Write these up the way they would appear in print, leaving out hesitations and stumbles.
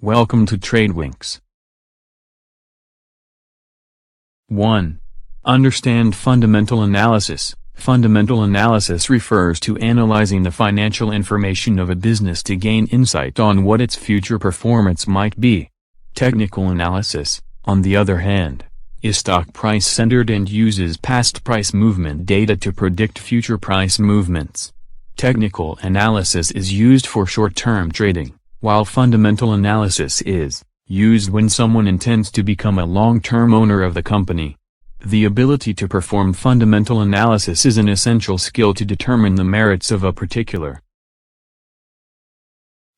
Welcome to Tradewinx. 1. Understand fundamental analysis. Fundamental analysis refers to analyzing the financial information of a business to gain insight on what its future performance might be. Technical analysis, on the other hand, is stock price-centered and uses past price movement data to predict future price movements. Technical analysis is used for short-term trading, while fundamental analysis is used when someone intends to become a long-term owner of the company. The ability to perform fundamental analysis is an essential skill to determine the merits of a particular.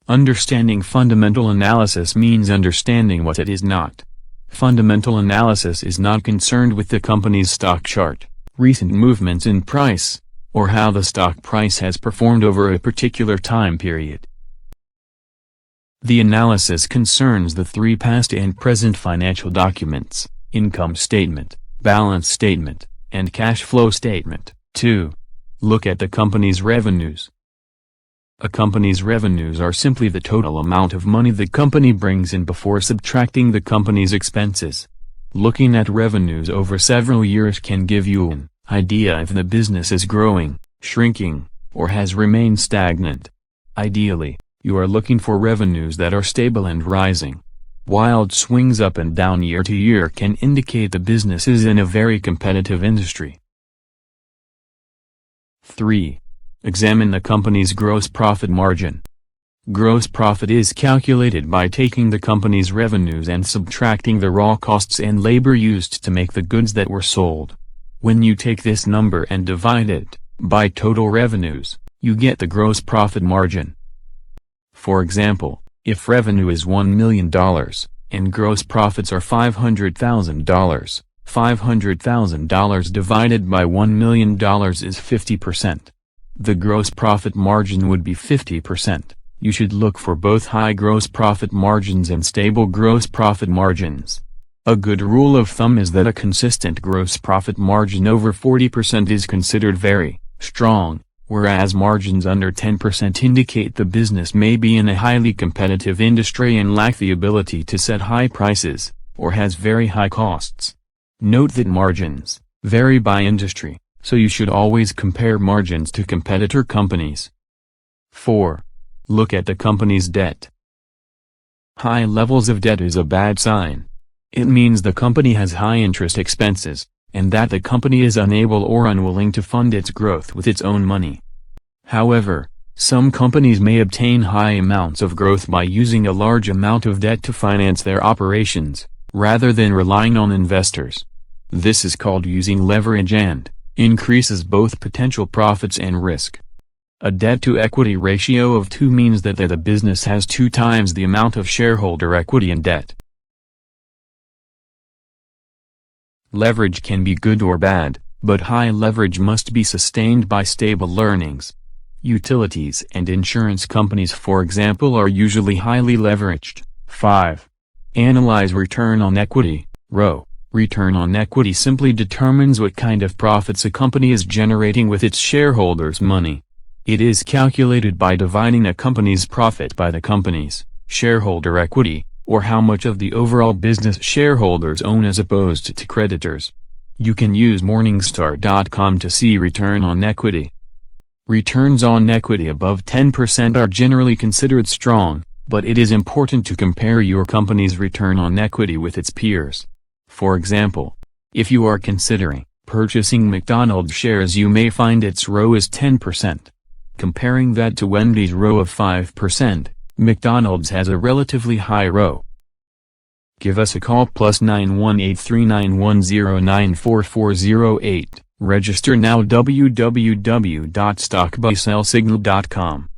Understanding fundamental analysis means understanding what it is not. Fundamental analysis is not concerned with the company's stock chart, recent movements in price, or how the stock price has performed over a particular time period. The analysis concerns the three past and present financial documents: income statement, balance statement, and cash flow statement. 2. Look at the company's revenues. A company's revenues are simply the total amount of money the company brings in before subtracting the company's expenses. Looking at revenues over several years can give you an idea if the business is growing, shrinking, or has remained stagnant. Ideally, you are looking for revenues that are stable and rising. Wild swings up and down year to year can indicate the business is in a very competitive industry. 3. Examine the company's gross profit margin. Gross profit is calculated by taking the company's revenues and subtracting the raw costs and labor used to make the goods that were sold. When you take this number and divide it by total revenues, you get the gross profit margin. For example, if revenue is $1 million, and gross profits are $500,000, $500,000 divided by $1 million is 50%. The gross profit margin would be 50%. You should look for both high gross profit margins and stable gross profit margins. A good rule of thumb is that a consistent gross profit margin over 40% is considered very strong, whereas margins under 10% indicate the business may be in a highly competitive industry and lack the ability to set high prices, or has very high costs. Note that margins vary by industry, so you should always compare margins to competitor companies. 4. Look at the company's debt. High levels of debt is a bad sign. It means the company has high interest expenses, and that the company is unable or unwilling to fund its growth with its own money. However, some companies may obtain high amounts of growth by using a large amount of debt to finance their operations, rather than relying on investors. This is called using leverage and increases both potential profits and risk. A debt-to-equity ratio of 2 means that the business has 2 times the amount of shareholder equity and debt. Leverage can be good or bad, but high leverage must be sustained by stable earnings. Utilities and insurance companies, for example, are usually highly leveraged. 5. Analyze return on equity, ROE. Return on equity simply determines what kind of profits a company is generating with its shareholders' money. It is calculated by dividing a company's profit by the company's shareholder equity, or how much of the overall business shareholders own as opposed to creditors. You can use Morningstar.com to see return on equity. Returns on equity above 10% are generally considered strong, but it is important to compare your company's return on equity with its peers. For example, if you are considering purchasing McDonald's shares, you may find its ROE is 10%. Comparing that to Wendy's ROE of 5%, McDonald's has a relatively high ROE. Give us a call +9183910944408. Register now www.stockbuysellsignal.com.